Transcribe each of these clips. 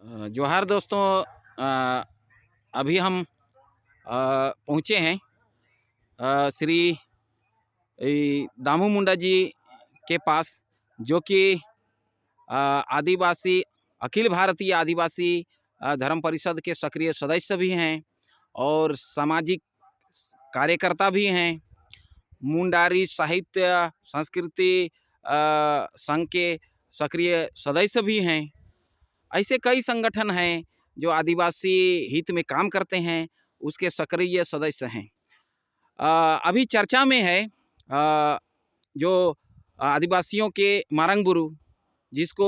जोहार दोस्तों। अभी हम पहुँचे हैं श्री दामू मुंडा जी के पास, जो कि आदिवासी अखिल भारतीय आदिवासी धर्म परिषद के सक्रिय सदस्य भी हैं और सामाजिक कार्यकर्ता भी हैं। मुंडारी साहित्य संस्कृति संघ के सक्रिय सदस्य भी हैं। ऐसे कई संगठन हैं जो आदिवासी हित में काम करते हैं, उसके सक्रिय सदस्य हैं। अभी चर्चा में है जो आदिवासियों के मारंग बुरु, जिसको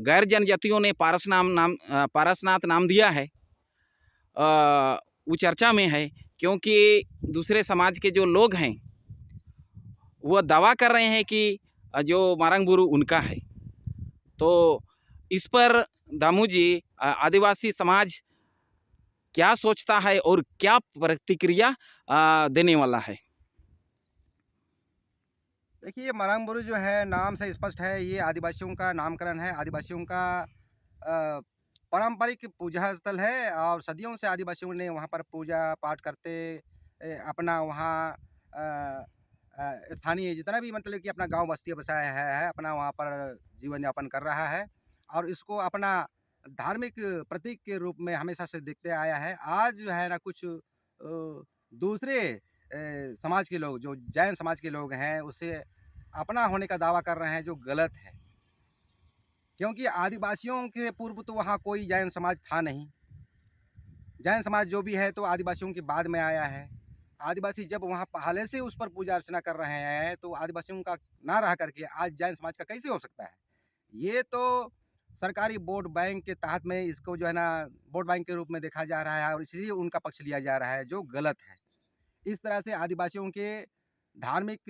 गैर जनजातियों ने पारसनाथ नाम दिया है। वो चर्चा में है क्योंकि दूसरे समाज के जो लोग हैं वो दावा कर रहे हैं कि जो मारंग बुरु उनका है। तो इस पर दामू जी, आदिवासी समाज क्या सोचता है और क्या प्रतिक्रिया देने वाला है? देखिए, ये मारंग बुरु जो है, नाम से स्पष्ट है, ये आदिवासियों का नामकरण है। आदिवासियों का पारंपरिक पूजा स्थल है और सदियों से आदिवासियों ने वहाँ पर पूजा पाठ करते अपना वहाँ स्थानीय जितना भी मतलब कि अपना गांव बस्ती बसाया है, अपना वहाँ पर जीवन यापन कर रहा है और इसको अपना धार्मिक प्रतीक के रूप में हमेशा से देखते आया है। आज जो है ना, कुछ दूसरे समाज के लोग, जो जैन समाज के लोग हैं, उससे अपना होने का दावा कर रहे हैं, जो गलत है। क्योंकि आदिवासियों के पूर्व तो वहाँ कोई जैन समाज था नहीं। जैन समाज जो भी है तो आदिवासियों के बाद में आया है। आदिवासी जब वहाँ पहले से उस पर पूजा अर्चना कर रहे हैं, तो आदिवासियों का ना रह करके आज जैन समाज का कैसे हो सकता है? ये तो सरकारी वोट बैंक के तहत में इसको जो है ना, वोट बैंक के रूप में देखा जा रहा है और इसलिए उनका पक्ष लिया जा रहा है, जो गलत है। इस तरह से आदिवासियों के धार्मिक,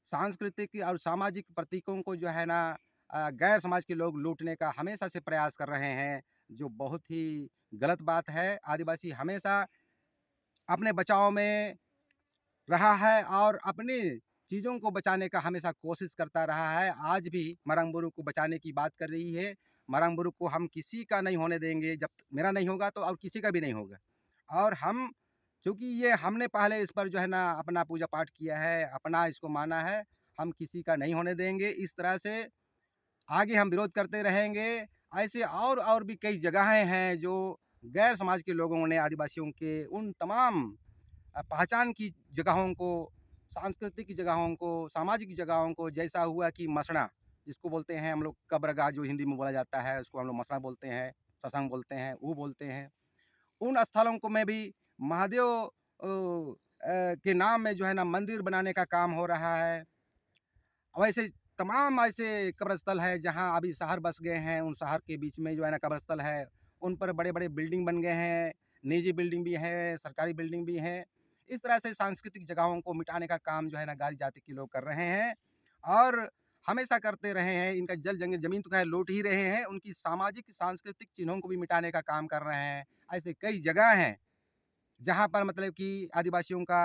सांस्कृतिक और सामाजिक प्रतीकों को जो है ना, गैर समाज के लोग लूटने का हमेशा से प्रयास कर रहे हैं, जो बहुत ही गलत बात है। आदिवासी हमेशा अपने बचाव में रहा है और अपनी चीज़ों को बचाने का हमेशा कोशिश करता रहा है। आज भी मारंग बुरु को बचाने की बात कर रही है। मारंग बुरु को हम किसी का नहीं होने देंगे, जब मेरा नहीं होगा तो और किसी का भी नहीं होगा। और हम, चूँकि ये हमने पहले इस पर जो है ना अपना पूजा पाठ किया है, अपना इसको माना है, हम किसी का नहीं होने देंगे। इस तरह से आगे हम विरोध करते रहेंगे। ऐसे और भी कई जगहें हैं जो गैर समाज के लोगों ने आदिवासियों के उन तमाम पहचान की जगहों को, सांस्कृतिक जगहों को, सामाजिक जगहों को, जैसा हुआ कि मसणा, जिसको बोलते हैं हम लोग कब्रगाह, जो हिंदी में बोला जाता है, उसको हम लोग मसणा बोलते हैं, सत्संग बोलते हैं, ऊ बोलते हैं। उन स्थलों को में भी महादेव के नाम में जो है ना मंदिर बनाने का काम हो रहा है। वैसे तमाम ऐसे कब्रस्थल है जहाँ अभी शहर बस गए हैं, उन शहर के बीच में जो है ना कब्रस्थल है, उन पर बड़े-बड़े बिल्डिंग बन गए हैं, निजी बिल्डिंग भी है, सरकारी बिल्डिंग भी है। इस तरह से सांस्कृतिक जगहों को मिटाने का काम जो है ना गार जाति के लोग कर रहे हैं और हमेशा करते रहे हैं। इनका ज़मीन तो खैर लूट ही रहे हैं, उनकी सामाजिक सांस्कृतिक चिन्हों को भी मिटाने का काम कर रहे हैं। ऐसे कई जगह हैं जहाँ पर मतलब कि आदिवासियों का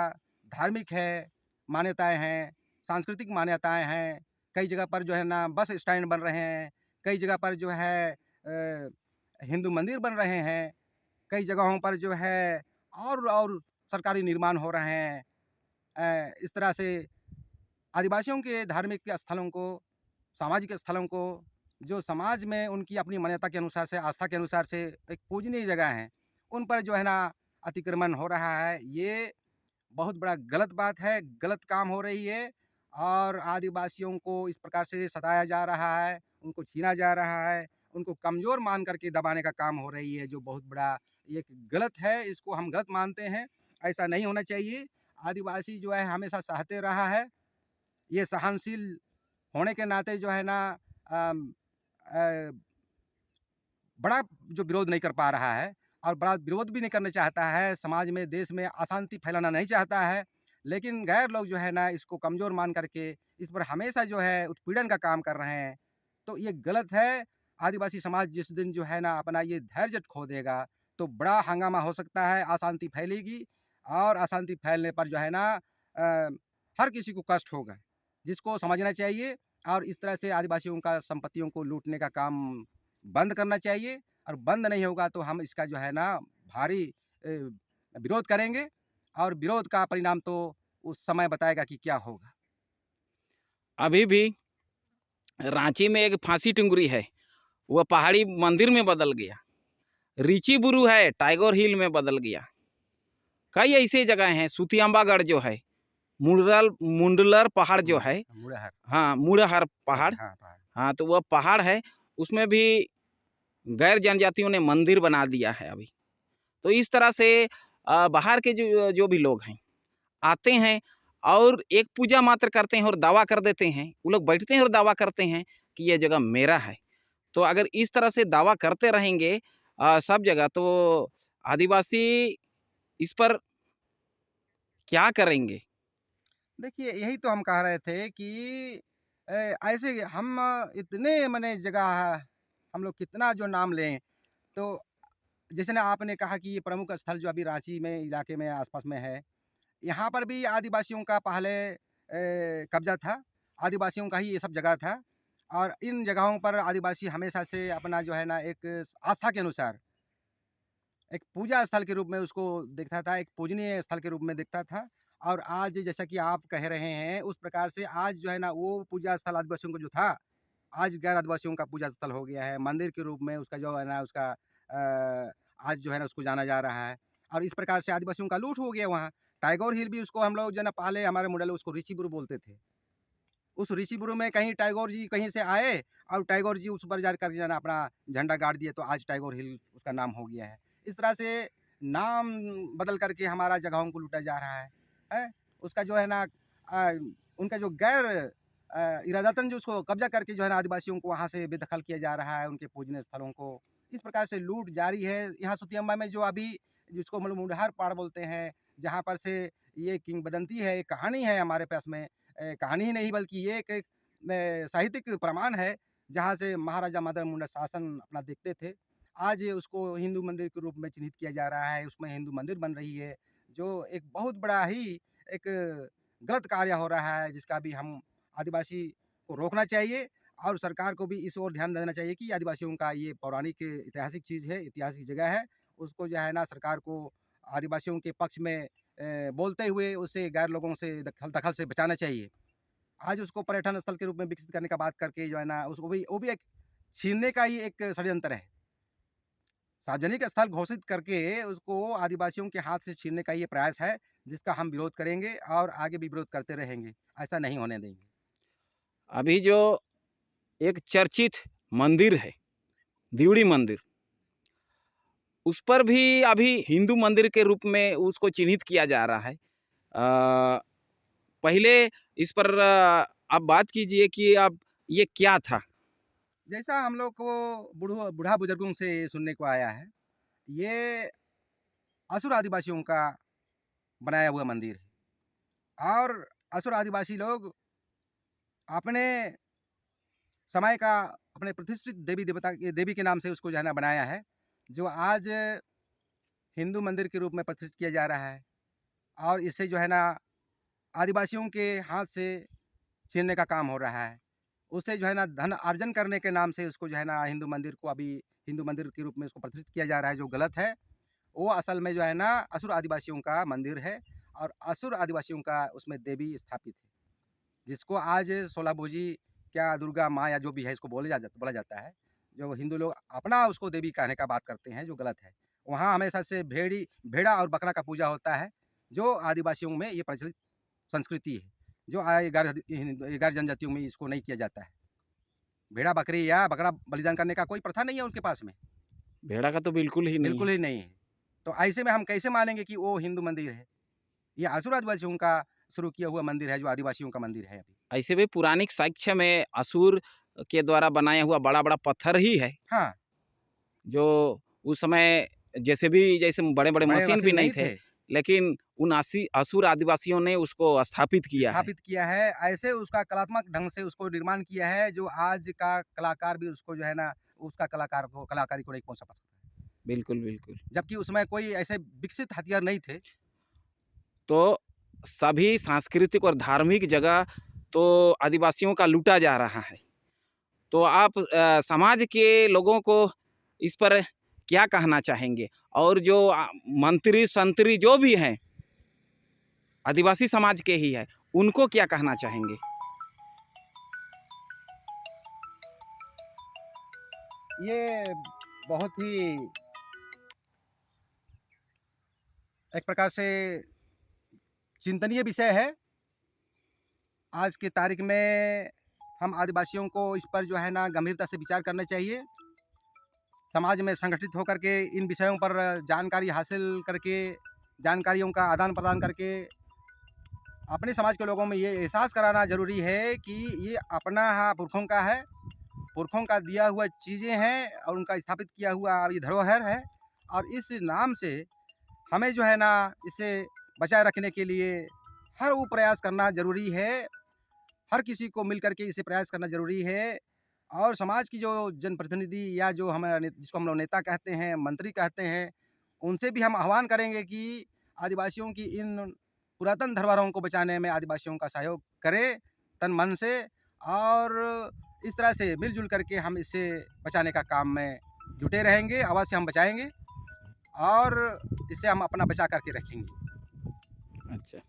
धार्मिक है, मान्यताएँ हैं, सांस्कृतिक मान्यताएँ हैं। कई जगह पर जो है ना बस स्टैंड बन रहे हैं, कई जगह पर जो है हिंदू मंदिर बन रहे हैं, कई जगहों पर जो है और सरकारी निर्माण हो रहे हैं। इस तरह से आदिवासियों के धार्मिक स्थलों को, सामाजिक स्थलों को, जो समाज में उनकी अपनी मान्यता के अनुसार से, आस्था के अनुसार से एक पूजनीय जगह हैं, उन पर जो है ना अतिक्रमण हो रहा है। ये बहुत बड़ा गलत बात है, गलत काम हो रही है और आदिवासियों को इस प्रकार से सताया जा रहा है, उनको छीना जा रहा है, उनको कमज़ोर मान करके दबाने का काम हो रही है, जो बहुत बड़ा ये गलत है, इसको हम गलत मानते हैं। ऐसा नहीं होना चाहिए। आदिवासी जो है हमेशा सहते रहा है। ये सहनशील होने के नाते जो है ना अम, अ, बड़ा जो विरोध नहीं कर पा रहा है और बड़ा विरोध भी नहीं करना चाहता है, समाज में, देश में अशांति फैलाना नहीं चाहता है। लेकिन गैर लोग जो है ना इसको कमज़ोर मान करके इस पर हमेशा जो है उत्पीड़न का काम कर रहे हैं। तो ये गलत है। आदिवासी समाज जिस दिन जो है ना अपना ये धैर्य खो देगा, तो बड़ा हंगामा हो सकता है, अशांति फैलेगी और अशांति फैलने पर जो है ना हर किसी को कष्ट होगा, जिसको समझना चाहिए। और इस तरह से आदिवासियों का संपत्तियों को लूटने का काम बंद करना चाहिए और बंद नहीं होगा तो हम इसका जो है ना भारी विरोध करेंगे और विरोध का परिणाम तो उस समय बताएगा कि क्या होगा। अभी भी रांची में एक फांसी टुंगरी है, वह पहाड़ी मंदिर में बदल गया। रीची बुरु है, टाइगर हिल में बदल गया। कई ऐसे जगह हैं, सुतियांबागढ़ जो है, मुंडलर पहाड़ जो है, मुड़हर हाँ मुड़हर पहाड़, हाँ, पहाड़। हाँ तो वह पहाड़ है, उसमें भी गैर जनजातियों ने मंदिर बना दिया है अभी। तो इस तरह से बाहर के जो जो भी लोग हैं आते हैं और एक पूजा मात्र करते हैं और दावा कर देते हैं। वो लोग बैठते हैं और दावा करते हैं कि यह जगह मेरा है। तो अगर इस तरह से दावा करते रहेंगे सब जगह, तो आदिवासी इस पर क्या करेंगे? देखिए, यही तो हम कह रहे थे कि ऐसे हम इतने मने जगह हम लोग कितना जो नाम लें, तो जैसे ना आपने कहा कि ये प्रमुख स्थल जो अभी रांची में इलाके में आस-पास में है, यहाँ पर भी आदिवासियों का पहले कब्ज़ा था, आदिवासियों का ही ये सब जगह था और इन जगहों पर आदिवासी हमेशा से अपना जो है ना एक आस्था के अनुसार एक पूजा स्थल के रूप में उसको देखता था, एक पूजनीय स्थल के रूप में देखता था और आज जैसा कि आप कह रहे हैं, उस प्रकार से आज जो है ना वो पूजा स्थल आदिवासियों का जो था, आज गैर आदिवासियों का पूजा स्थल हो गया है। मंदिर के रूप में उसका जो है ना उसका आज जो है ना उसको जाना जा रहा है और इस प्रकार से आदिवासियों का लूट हो गया वहाँ। टाइगर हिल भी उसको हम लोग जो है ना पहले हमारे मुंडा लोग उसको ऋषिपुर बोलते थे। उस ऋषिपुर में कहीं टैगोर जी कहीं से आए और टैगोर जी उस पर जाकर जो है ना अपना झंडा गाड़ दिए तो आज टैगोर हिल उसका नाम हो गया है। इस तरह से नाम बदल करके हमारा जगहों को लूटा जा रहा है, हैं? उसका जो है ना उनका जो गैर इरादतन जो उसको कब्ज़ा करके जो है ना आदिवासियों को वहाँ से बेदखल किया जा रहा है, उनके पूजनीय स्थलों को। इस प्रकार से लूट जारी है। यहाँ सुतियम्मा में जो अभी जिसको मतलब मुंडहर पहाड़ बोलते हैं, जहाँ पर से ये किंवदंती है, एक कहानी है हमारे पास में कहानी ही नहीं बल्कि ये एक साहित्यिक प्रमाण है, जहाँ से महाराजा मदन मुंडा शासन अपना देखते थे। आज ये उसको हिंदू मंदिर के रूप में चिन्हित किया जा रहा है, उसमें हिंदू मंदिर बन रही है, जो एक बहुत बड़ा ही एक गलत कार्य हो रहा है, जिसका भी हम आदिवासी को रोकना चाहिए और सरकार को भी इस ओर ध्यान देना चाहिए कि आदिवासियों का ये पौराणिक ऐतिहासिक चीज़ है, ऐतिहासिक जगह है, उसको जो है ना सरकार को आदिवासियों के पक्ष में बोलते हुए उसे गैर लोगों से दखल दखल से बचाना चाहिए। आज उसको पर्यटन स्थल के रूप में विकसित करने का बात करके जो है ना उसको भी वो भी एक छीनने का ही एक षड्यंत्र है। सार्वजनिक स्थल घोषित करके उसको आदिवासियों के हाथ से छीनने का ये प्रयास है, जिसका हम विरोध करेंगे और आगे भी विरोध करते रहेंगे। ऐसा नहीं होने देंगे। अभी जो एक चर्चित मंदिर है, दिवड़ी मंदिर, उस पर भी अभी हिंदू मंदिर के रूप में उसको चिन्हित किया जा रहा है। पहले इस पर आप बात कीजिए कि अब ये क्या था? जैसा हम लोग को बूढ़ा-बुजुर्गों से सुनने को आया है, ये असुर आदिवासियों का बनाया हुआ मंदिर है और असुर आदिवासी लोग अपने समय का अपने प्रतिष्ठित देवी के नाम से उसको जो है ना बनाया है, जो आज हिंदू मंदिर के रूप में प्रतिष्ठित किया जा रहा है और इससे जो है ना आदिवासियों के हाथ से छीनने का काम हो रहा है। उससे जो है ना धन अर्जन करने के नाम से उसको जो है ना हिंदू मंदिर को अभी हिंदू मंदिर के रूप में उसको प्रतिष्ठित किया जा रहा है जो गलत है। वो असल में जो है ना असुर आदिवासियों का मंदिर है और असुर आदिवासियों का उसमें देवी स्थापित है। जिसको आज 16 भुजी क्या दुर्गा माँ या जो भी है इसको बोला जाता है। जो हिंदू लोग अपना उसको देवी कहने का बात करते हैं जो गलत है। वहाँ हमेशा से भेड़ा और बकरा का पूजा होता है, जो आदिवासियों में ये प्रचलित संस्कृति है, जो गैर जनजातियों में इसको नहीं किया जाता है। भेड़ा बकरी या बकरा बलिदान करने का कोई प्रथा नहीं है उनके पास में, भेड़ा का तो बिल्कुल ही नहीं बिल्कुल है। ही नहीं है। तो ऐसे में हम कैसे मानेंगे कि वो हिंदू मंदिर है? ये असुर आदिवासियों का शुरू किया हुआ मंदिर है, जो आदिवासियों का मंदिर है अभी। ऐसे भी पौराणिक साक्ष्य में असुर के द्वारा बनाया हुआ बड़ा-बड़ा पत्थर ही है, हाँ, जो उस समय जेसीबी जैसे बड़े-बड़े बड़े मशीन भी मशीन नहीं नहीं थे, थे। लेकिन उन असुर आदिवासियों ने उसको स्थापित किया है। स्थापित किया है, ऐसे उसका कलात्मक ढंग से उसको निर्माण किया है, जो आज का कलाकार भी उसको जो है ना, उसका कलाकारी को नहीं पहुँच सकता। बिल्कुल, बिल्कुल। जबकि उसमें कोई ऐसे विकसित हथियार नहीं थे। तो सभी सांस्कृतिक और धार्मिक जगह तो आदिवासियों का लूटा जा रहा है। तो आप समाज के लोगों को इस पर क्या कहना चाहेंगे? और जो मंत्री-संतरी जो भी हैं, आदिवासी समाज के ही हैं, उनको क्या कहना चाहेंगे? ये बहुत ही एक प्रकार से चिंतनीय विषय है। आज की तारीख में हम आदिवासियों को इस पर जो है ना गंभीरता से विचार करना चाहिए। समाज में संगठित होकर के इन विषयों पर जानकारी हासिल करके, जानकारियों का आदान-प्रदान करके अपने समाज के लोगों में ये एहसास कराना ज़रूरी है कि ये अपना हाँ पुरखों का है, पुरखों का दिया हुआ चीज़ें हैं और उनका स्थापित किया हुआ ये धरोहर है और इस नाम से हमें जो है ना इसे बचाए रखने के लिए हर वो प्रयास करना ज़रूरी है। हर किसी को मिल कर के इसे प्रयास करना ज़रूरी है और समाज की जो जनप्रतिनिधि या जो हमारा जिसको हम लोग नेता कहते हैं, मंत्री कहते हैं, उनसे भी हम आह्वान करेंगे कि आदिवासियों की इन पुरातन धरोहरों को बचाने में आदिवासियों का सहयोग करें तन मन से और इस तरह से मिलजुल करके हम इसे बचाने का काम में जुटे रहेंगे, अवश्य हम बचाएँगे और इसे हम अपना बचा कर के रखेंगे। अच्छा।